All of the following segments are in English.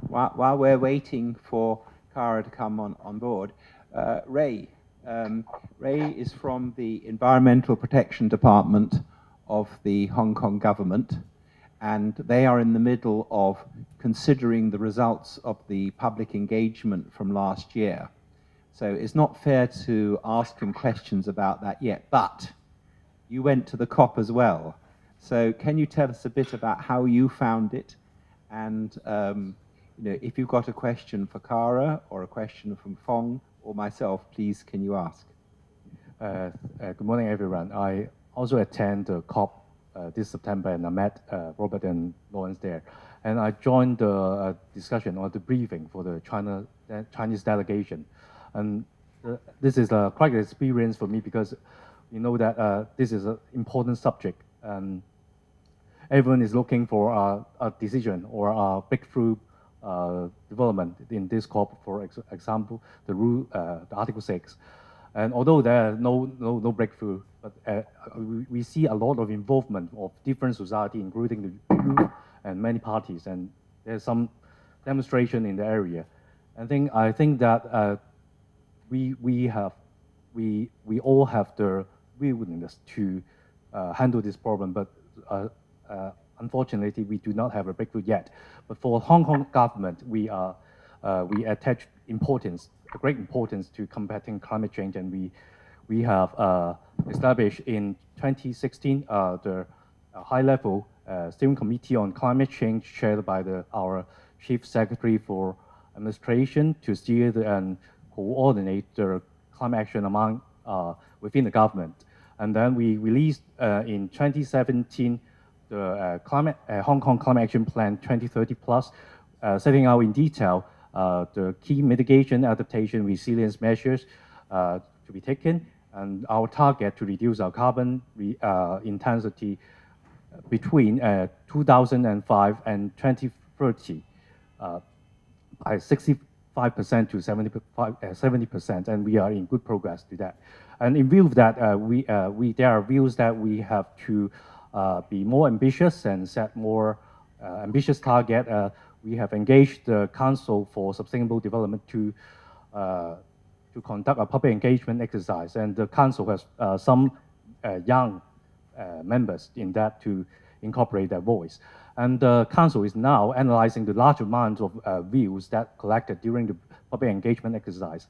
while we're waiting for Cara to come on board, Ray. Ray is from the Environmental Protection Department of the Hong Kong government, and they are in the middle of considering the results of the public engagement from last year. So it's not fair to ask him questions about that yet, but you went to the COP as well. So can you tell us a bit about how you found it? And if you've got a question for Cara or a question from Fong or myself, please can you ask? Good morning, everyone. I also attend the COP this September, and I met Robert and Lawrence there. And I joined the discussion or the briefing for the Chinese delegation. And this is quite an experience for me because you know that this is an important subject. And everyone is looking for a decision or a breakthrough development in this COP, for example, the Article 6. And although there are no breakthrough, but we see a lot of involvement of different society, including the youth and many parties, and there's some demonstration in the area. I think that we all have the willingness to handle this problem, but unfortunately, we do not have a breakthrough yet. But for Hong Kong government, we attach great importance to combating climate change, and we have established in 2016 the high-level steering committee on climate change chaired by our chief secretary for administration to steer and coordinate the climate action within the government. And then we released in 2017 the Hong Kong Climate Action Plan 2030 Plus, setting out in detail the key mitigation, adaptation, resilience measures to be taken, and our target to reduce our carbon intensity between 2005 and 2030 by 65% to 70%, and we are in good progress to that. And in view of that, there are views that we have to be more ambitious and set more ambitious target. We have engaged the Council for Sustainable Development to conduct a public engagement exercise, and the Council has some young members in that to incorporate their voice. And the Council is now analyzing the large amount of views that collected during the public engagement exercise.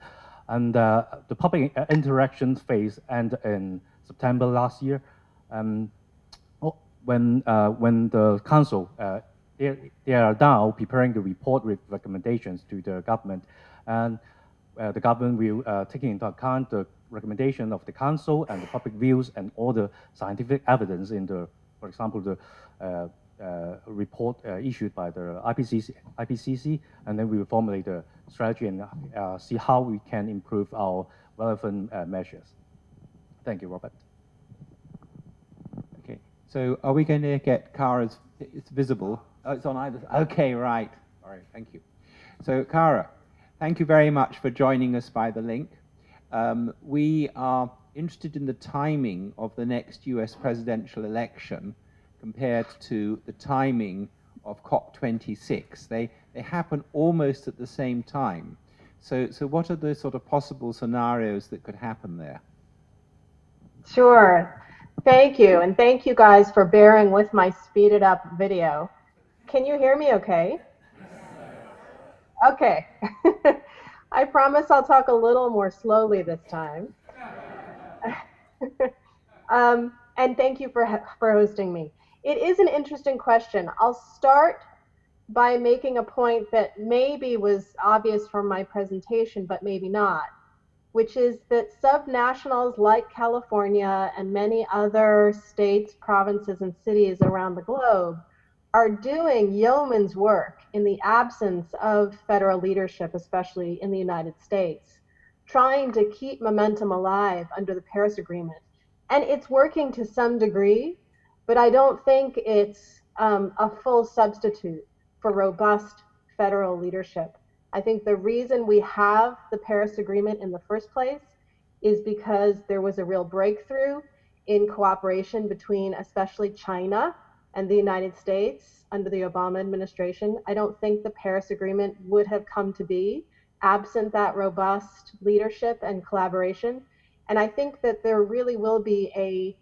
And the public interaction phase ended in September last year. When the Council, they are now preparing the report with recommendations to the government. And the government will take into account the recommendation of the Council and the public views and all the scientific evidence in for example, the report issued by the IPCC, and then we will formulate the strategy and see how we can improve our relevant measures. Thank you, Robert. Okay, so are we going to get Cara's, it's visible, oh, it's on either, okay, right, all right, thank you. So Cara, thank you very much for joining us by the link. We are interested in the timing of the next US presidential election compared to the timing of COP26. They happen almost at the same time. So what are the sort of possible scenarios that could happen there? Sure. Thank you. And thank you guys for bearing with my speeded up video. Can you hear me okay? Okay. I promise I'll talk a little more slowly this time. And thank you for hosting me. It is an interesting question. I'll start by making a point that maybe was obvious from my presentation, but maybe not, which is that subnationals like California and many other states, provinces, and cities around the globe are doing yeoman's work in the absence of federal leadership, especially in the United States, trying to keep momentum alive under the Paris Agreement. And it's working to some degree, but I don't think it's a full substitute for robust federal leadership. I think the reason we have the Paris Agreement in the first place is because there was a real breakthrough in cooperation between especially China and the United States under the Obama administration, I don't think the Paris Agreement would have come to be absent that robust leadership and collaboration. And I think that there really will be a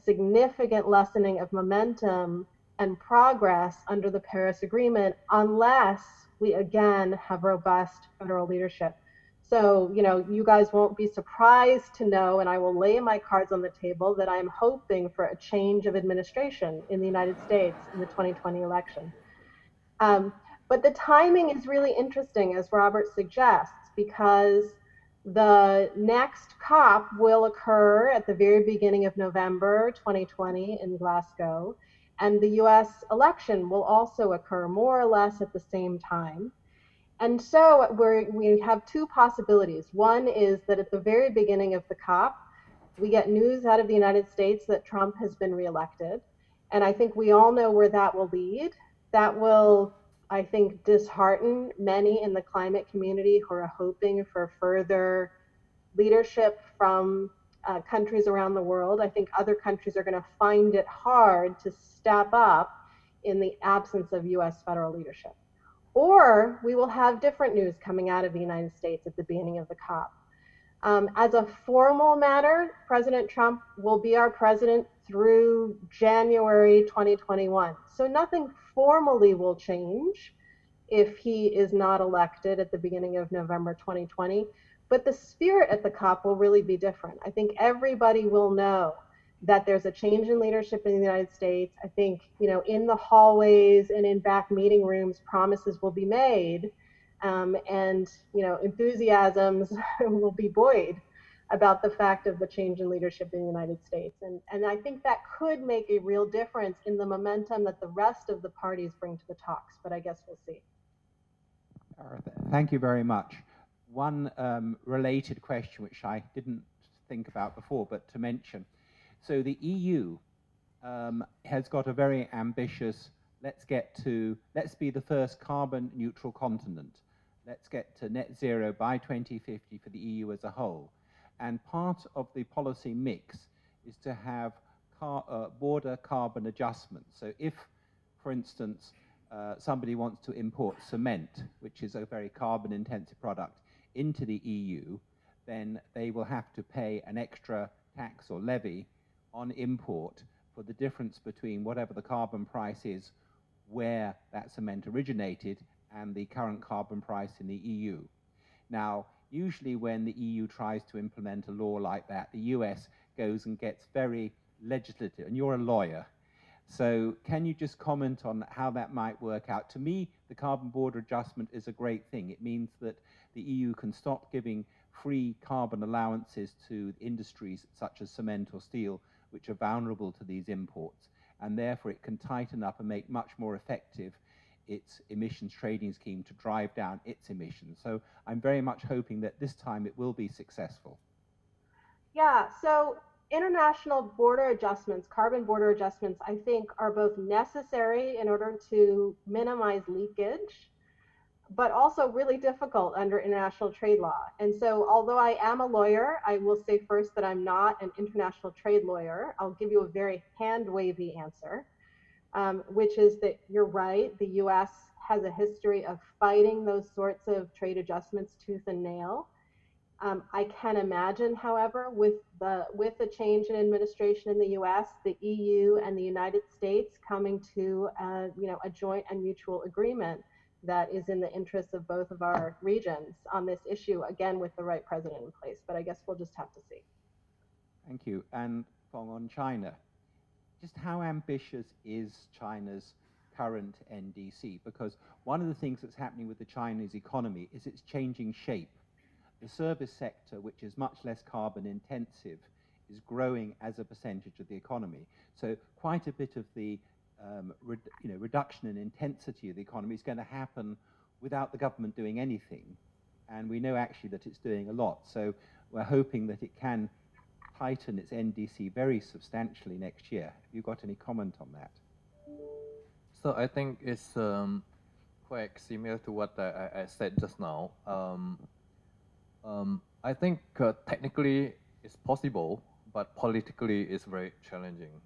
significant lessening of momentum and progress under the Paris Agreement unless we again have robust federal leadership. So, you guys won't be surprised to know, and I will lay my cards on the table, that I'm hoping for a change of administration in the United States in the 2020 election. But the timing is really interesting, as Robert suggests, because the next COP will occur at the very beginning of November 2020 in Glasgow, and the US election will also occur more or less at the same time. And so we have two possibilities. One is that at the very beginning of the COP, we get news out of the United States that Trump has been reelected. And I think we all know where that will lead. That will, I think, dishearten many in the climate community who are hoping for further leadership from countries around the world. I think other countries are going to find it hard to step up in the absence of US federal leadership. Or we will have different news coming out of the United States at the beginning of the COP. As a formal matter, President Trump will be our president through January 2021. So nothing formally will change if he is not elected at the beginning of November 2020. But the spirit at the COP will really be different. I think everybody will know that there's a change in leadership in the United States. I think, in the hallways and in back meeting rooms, promises will be made, and enthusiasms will be buoyed about the fact of the change in leadership in the United States. And I think that could make a real difference in the momentum that the rest of the parties bring to the talks, but I guess we'll see. Thank you very much. One related question, which I didn't think about before, but to mention. So the EU has got a very ambitious, let's be the first carbon neutral continent. Let's get to net zero by 2050 for the EU as a whole. And part of the policy mix is to have border carbon adjustments. So if, for instance, somebody wants to import cement, which is a very carbon intensive product, into the EU, then they will have to pay an extra tax or levy on import for the difference between whatever the carbon price is where that cement originated and the current carbon price in the EU. Now, usually when the EU tries to implement a law like that, the US goes and gets very legislative, and you're a lawyer. So can you just comment on how that might work out? To me, the carbon border adjustment is a great thing. It means that the EU can stop giving free carbon allowances to industries such as cement or steel, which are vulnerable to these imports, and therefore it can tighten up and make much more effective its emissions trading scheme to drive down its emissions. So I'm very much hoping that this time it will be successful. Yeah, so international border adjustments, carbon border adjustments, I think are both necessary in order to minimize leakage, but also really difficult under international trade law. And so although I am a lawyer, I will say first that I'm not an international trade lawyer. I'll give you a very hand-wavy answer, which is that you're right, the US has a history of fighting those sorts of trade adjustments tooth and nail. I can imagine, however, with the change in administration in the US, the EU and the United States coming to a joint and mutual agreement that is in the interests of both of our regions on this issue, again, with the right president in place. But I guess we'll just have to see. Thank you. And Fong, on China, just how ambitious is China's current NDC? Because one of the things that's happening with the Chinese economy is it's changing shape. The service sector, which is much less carbon intensive, is growing as a percentage of the economy. So quite a bit of the reduction in intensity of the economy is going to happen without the government doing anything. And we know actually that it's doing a lot. So we're hoping that it can tighten its NDC very substantially next year. Have you got any comment on that? So I think it's quite similar to what I said just now. I think technically it's possible, but politically it's very challenging.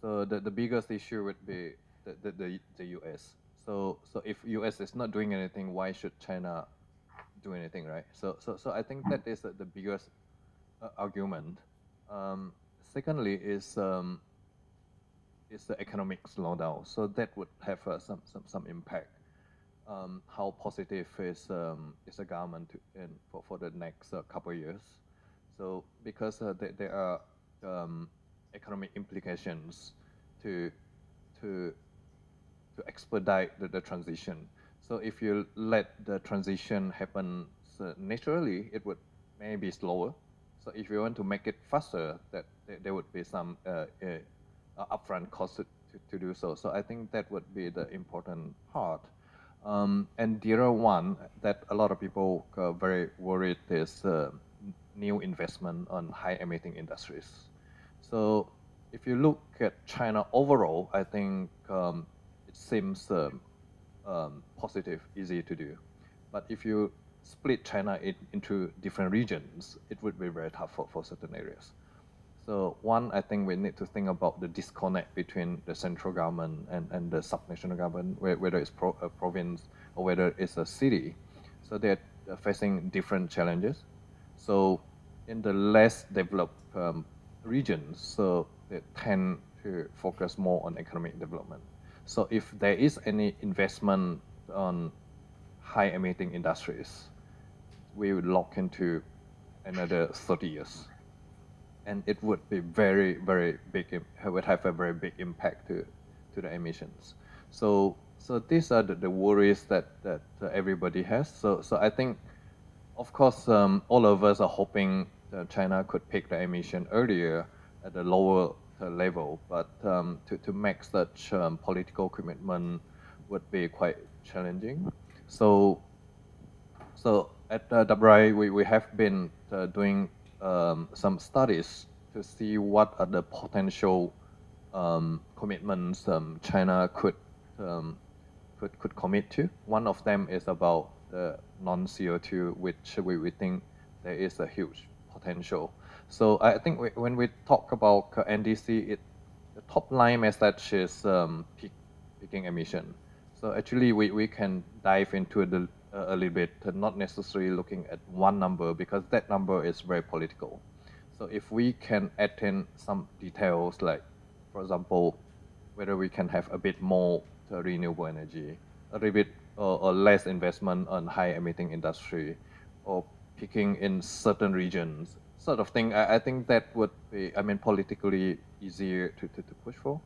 So the biggest issue would be the US. So if US is not doing anything, why should China do anything, right? So I think that is the biggest argument. Secondly is the economic slowdown. So that would have some impact. How positive is the government for the next couple of years? So because there are economic implications to expedite the transition. So if you let the transition happen naturally, it would maybe slower. So if you want to make it faster, that there would be some upfront cost to do so. So I think that would be the important part. And the other one that a lot of people are very worried is new investment on high emitting industries. So if you look at China overall, I think it seems positive, easy to do. But if you split China into different regions, it would be very tough for certain areas. So one, I think we need to think about the disconnect between the central government and the subnational government, whether it's a province or whether it's a city. So they're facing different challenges. So in the less developed regions, so they tend to focus more on economic development. So if there is any investment on high emitting industries, we would lock into another 30 years. And it would be very, very big, it would have a very big impact to the emissions. So these are the worries that everybody has. So I think, of course, all of us are hoping that China could pick the emission earlier at a lower level, but to make such political commitment would be quite challenging. So at WRI, we have been doing some studies to see what are the potential commitments China could commit to. One of them is about the non-CO2, which we think there is a huge potential. So I think when we talk about NDC, the top line message is peaking emission. So actually we can dive into it a little bit, not necessarily looking at one number, because that number is very political. So if we can add in some details, like, for example, whether we can have a bit more renewable energy, a little bit or less investment on high emitting industry, or picking in certain regions, sort of thing, I think that would be, politically easier to push for.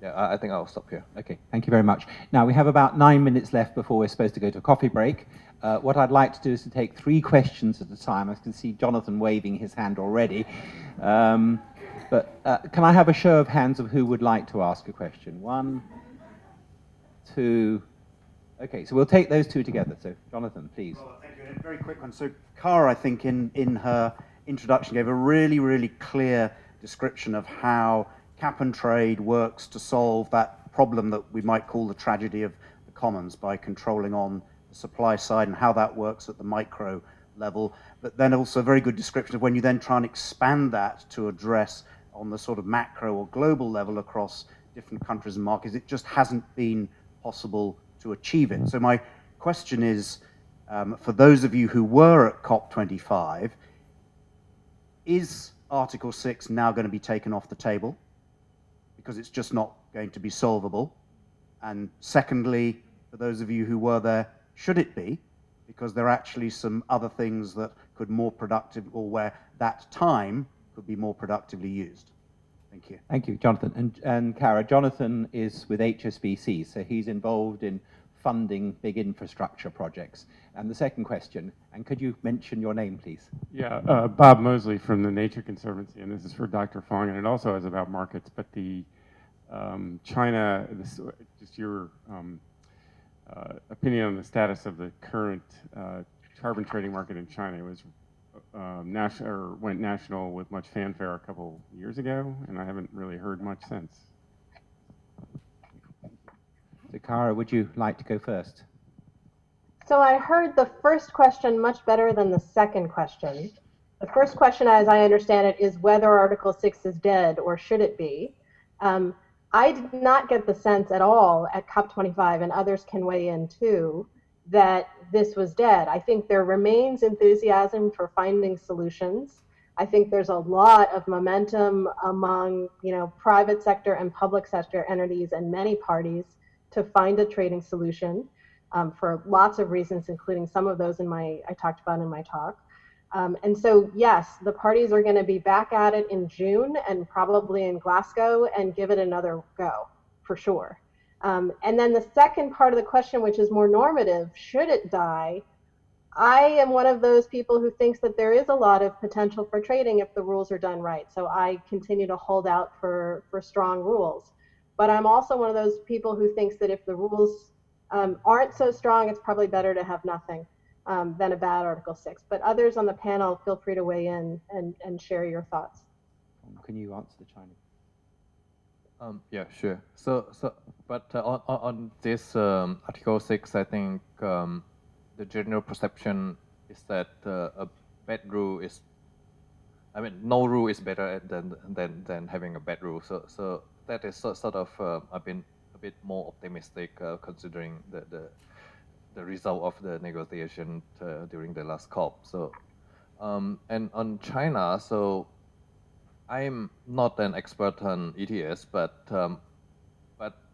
Yeah, I think I'll stop here. Okay, thank you very much. Now, we have about 9 minutes left before we're supposed to go to a coffee break. What I'd like to do is to take 3 questions at a time. I can see Jonathan waving his hand already. But can I have a show of hands of who would like to ask a question? 1, 2... Okay, so we'll take those 2 together. So, Jonathan, please. Well, thank you. A very quick one. So, Cara, I think, in her introduction, gave a really, really clear description of how cap and trade works to solve that problem that we might call the tragedy of the commons, by controlling on the supply side and how that works at the micro level. But then also a very good description of when you then try and expand that to address on the sort of macro or global level across different countries and markets, it just hasn't been possible to achieve it. So my question is, for those of you who were at COP25, is Article 6 now going to be taken off the table because it's just not going to be solvable? And secondly, for those of you who were there, should it be? Because there are actually some other things that could more productive, or where that time could be more productively used. Thank you. Thank you, Jonathan. And Cara, Jonathan is with HSBC, so he's involved in funding big infrastructure projects. And the second question, and could you mention your name, please? Yeah, Bob Mosley from the Nature Conservancy, and this is for Dr. Fong, and it also is about markets, but the China, just your opinion on the status of the current carbon trading market in China. It was went national with much fanfare a couple years ago, and I haven't really heard much since. So, Cara, would you like to go first? So I heard the first question much better than the second question. The first question, as I understand it, is whether Article 6 is dead or should it be. I did not get the sense at all at COP25, and others can weigh in too, that this was dead. I think there remains enthusiasm for finding solutions. I think there's a lot of momentum among, private sector and public sector entities and many parties to find a trading solution for lots of reasons, including some of those I talked about in my talk. And so, yes, the parties are going to be back at it in June and probably in Glasgow and give it another go, for sure. And then the second part of the question, which is more normative, should it die? I am one of those people who thinks that there is a lot of potential for trading if the rules are done right. So I continue to hold out for strong rules. But I'm also one of those people who thinks that if the rules aren't so strong, it's probably better to have nothing than a bad Article 6. But others on the panel, feel free to weigh in and share your thoughts. Can you answer the China? Yeah, sure. But on this Article 6, I think the general perception is that a bad rule is, no rule is better than having a bad rule. So that is sort of, I've been a bit more optimistic considering the result of the negotiation during the last COP. So, and on China, so I'm not an expert on ETS, but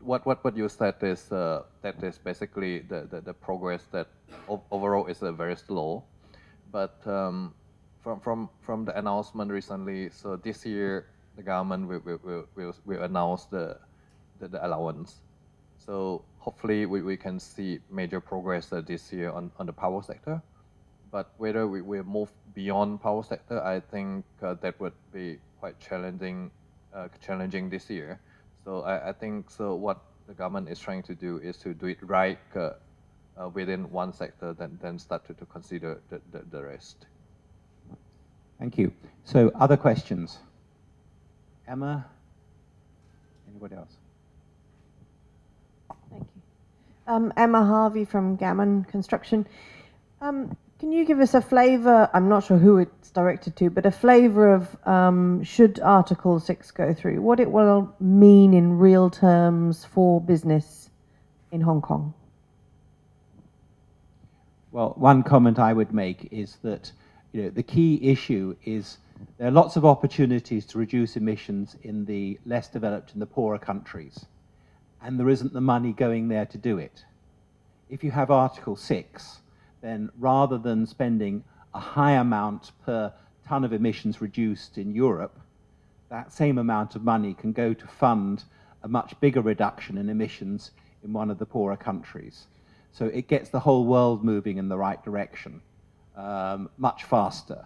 what you said is that is basically the progress that overall is very slow. But from the announcement recently, so this year the government will announce the allowance. So hopefully we can see major progress this year on the power sector. But whether we will move beyond power sector, I think that would be quite challenging this year. So I think what the government is trying to do is to do it right within one sector, then start to consider the rest. Thank you. So other questions? Emma? Anybody else? Thank you. Emma Harvey from Gammon Construction. Can you give us a flavour, I'm not sure who it's directed to, but a flavour of should Article 6 go through, what it will mean in real terms for business in Hong Kong? Well, one comment I would make is that the key issue is there are lots of opportunities to reduce emissions in the less developed and the poorer countries, and there isn't the money going there to do it. If you have Article 6, then rather than spending a high amount per ton of emissions reduced in Europe, that same amount of money can go to fund a much bigger reduction in emissions in one of the poorer countries. So it gets the whole world moving in the right direction much faster.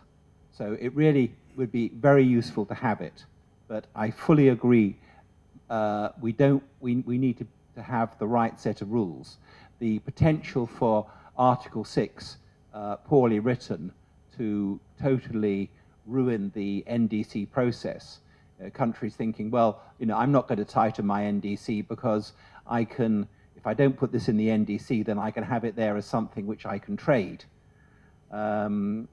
So it really would be very useful to have it. But I fully agree, we need to have the right set of rules. The potential for Article 6, poorly written, to totally ruin the NDC process. Countries thinking, well, I'm not going to tighten my NDC because I can, if I don't put this in the NDC, then I can have it there as something which I can trade. And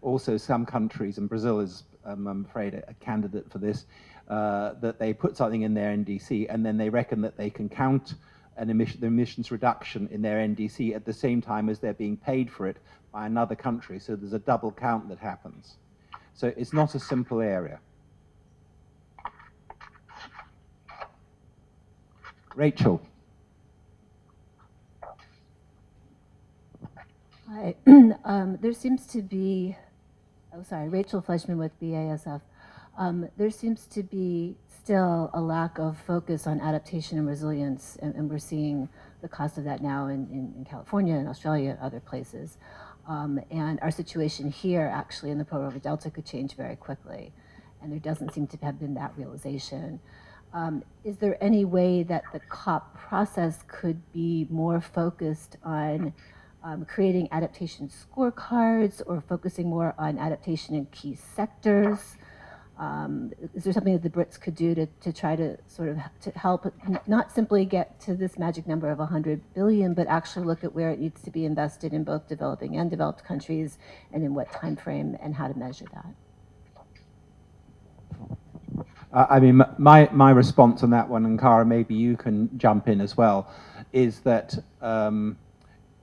also some countries, and Brazil is, I'm afraid, a candidate for this, that they put something in their NDC and then they reckon that they can count the emissions reduction in their NDC at the same time as they're being paid for it by another country. So there's a double count that happens. So it's not a simple area. Rachel. Hi. There seems to be, Rachel Fleischman with BASF. There seems to be still a lack of focus on adaptation and resilience, and we're seeing the cost of that now in California and Australia and other places. And our situation here, actually, in the Pearl River Delta could change very quickly, and there doesn't seem to have been that realization. Is there any way that the COP process could be more focused on creating adaptation scorecards or focusing more on adaptation in key sectors? Is there something that the Brits could do to try to sort of to help not simply get to this magic number of 100 billion, but actually look at where it needs to be invested in both developing and developed countries, and in what time frame, and how to measure that? I mean, my response on that one, and Cara, maybe you can jump in as well, is that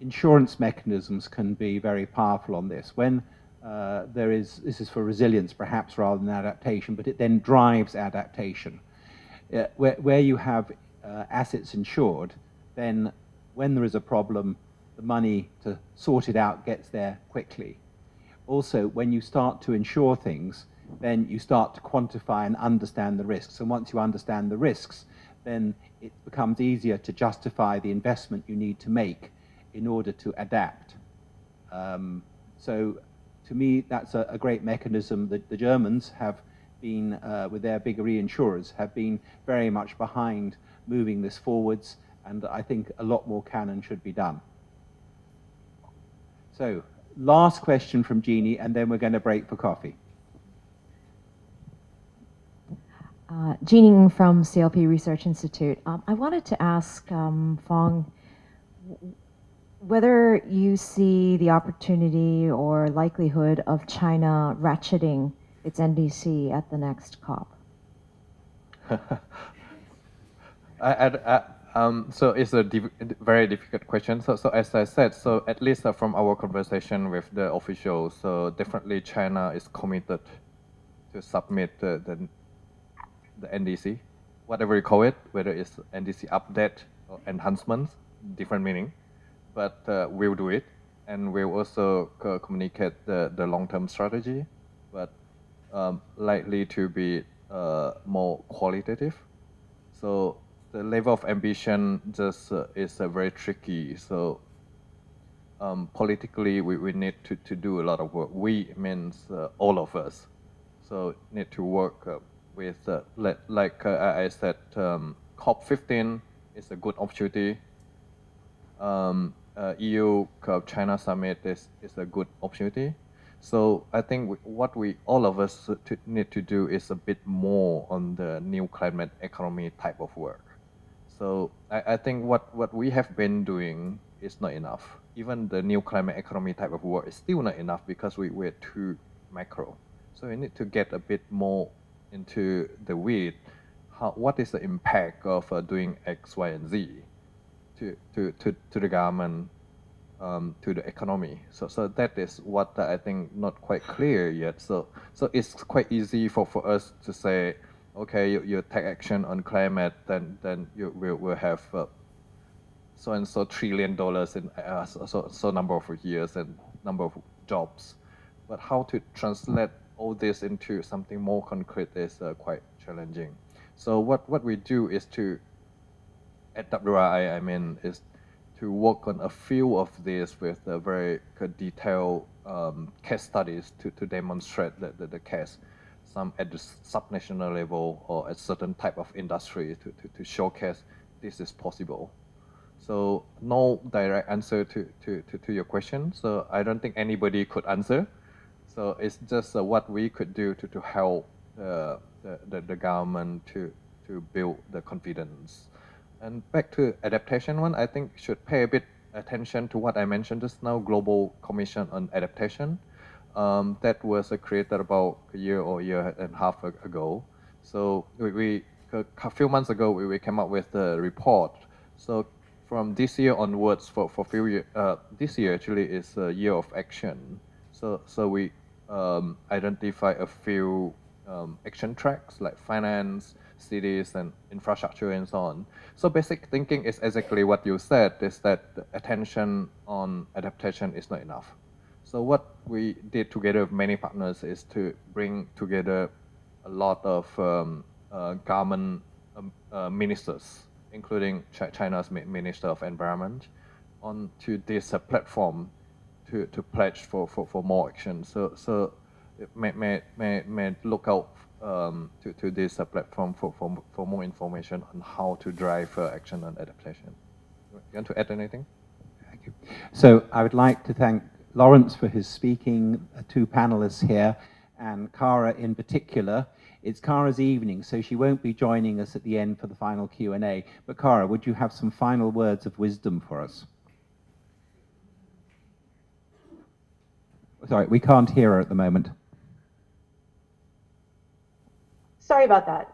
insurance mechanisms can be very powerful on this. When this is for resilience perhaps rather than adaptation, but it then drives adaptation. Where you have assets insured, then when there is a problem, the money to sort it out gets there quickly. Also, when you start to insure things, then you start to quantify and understand the risks. And once you understand the risks, then it becomes easier to justify the investment you need to make in order to adapt. So to me, that's a great mechanism that the Germans have been, with their big reinsurers, have been very much behind moving this forwards, and I think a lot more can and should be done. So, last question from Jeannie, and then we're going to break for coffee. Jeannie from CLP Research Institute. I wanted to ask Fong whether you see the opportunity or likelihood of China ratcheting its NDC at the next COP. So it's a very difficult question. So as I said, so at least from our conversation with the officials, so definitely China is committed to submit the NDC, whatever you call it, whether it's NDC update or enhancements, different meaning, but we'll do it, and we'll also communicate the long-term strategy, but likely to be more qualitative. So the level of ambition just is very tricky. So politically, we need to do a lot of work. We means all of us. So need to work with, like I said, COP15 is a good opportunity. EU-China summit is a good opportunity. So I think what all of us need to do is a bit more on the new climate economy type of work. So I think what we have been doing is not enough. Even the new climate economy type of work is still not enough because we're too macro. So we need to get a bit more into the weed. What is the impact of doing X, Y, and Z to the government, to the economy? So that is what I think not quite clear yet. So it's quite easy for us to say, okay, you take action on climate, then you will have so and so $1 trillion in so number of years and number of jobs. But how to translate all this into something more concrete is quite challenging. So what we do is to, at WRI, I mean, is to work on a few of these with very detailed case studies to demonstrate the case, some at the subnational level or at certain type of industry to showcase this is possible. So no direct answer to your question. So I don't think anybody could answer. So it's just what we could do to help the government to build the confidence. And back to adaptation one, I think should pay a bit attention to what I mentioned just now, Global Commission on Adaptation. That was created about a year or year and a half ago. So we a few months ago, we came up with a report. So from this year onwards, for few years, this year actually is a year of action. So we identify a few action tracks like finance, cities, and infrastructure, and so on. So basic thinking is exactly what you said, is that the attention on adaptation is not enough. So what we did together with many partners is to bring together a lot of government ministers, including China's Minister of Environment, onto this platform to pledge for more action. So it may look out to this platform for more information on how to drive action on adaptation. You want to add anything? Thank you. So I would like to thank Lawrence for his speaking, two panelists here, and Cara in particular. It's Cara's evening, so she won't be joining us at the end for the final Q&A. But Cara, would you have some final words of wisdom for us? Sorry, we can't hear her at the moment. sorry about that.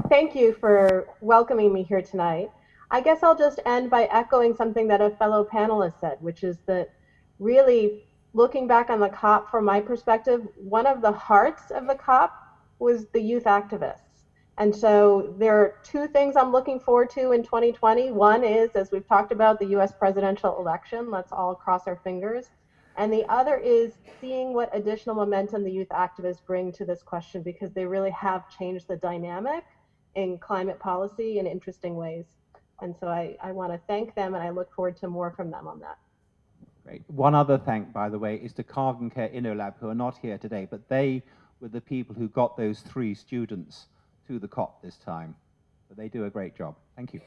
Thank you for welcoming me here tonight. I guess I'll just end by echoing something that a fellow panelist said, which is that really looking back on the COP from my perspective, one of the hearts of the COP was the youth activists. And so there are two things I'm looking forward to in 2020. One is, as we've talked about, the US presidential election. Let's all cross our fingers. And the other is seeing what additional momentum the youth activists bring to this question, because they really have changed the dynamic in climate policy in interesting ways. And so I want to thank them, and I look forward to more from them on that. Great. One other thank, by the way, is to Carbon Care InnoLab, who are not here today, but they were the people who got those 3 students to the COP this time. But they do a great job. Thank you.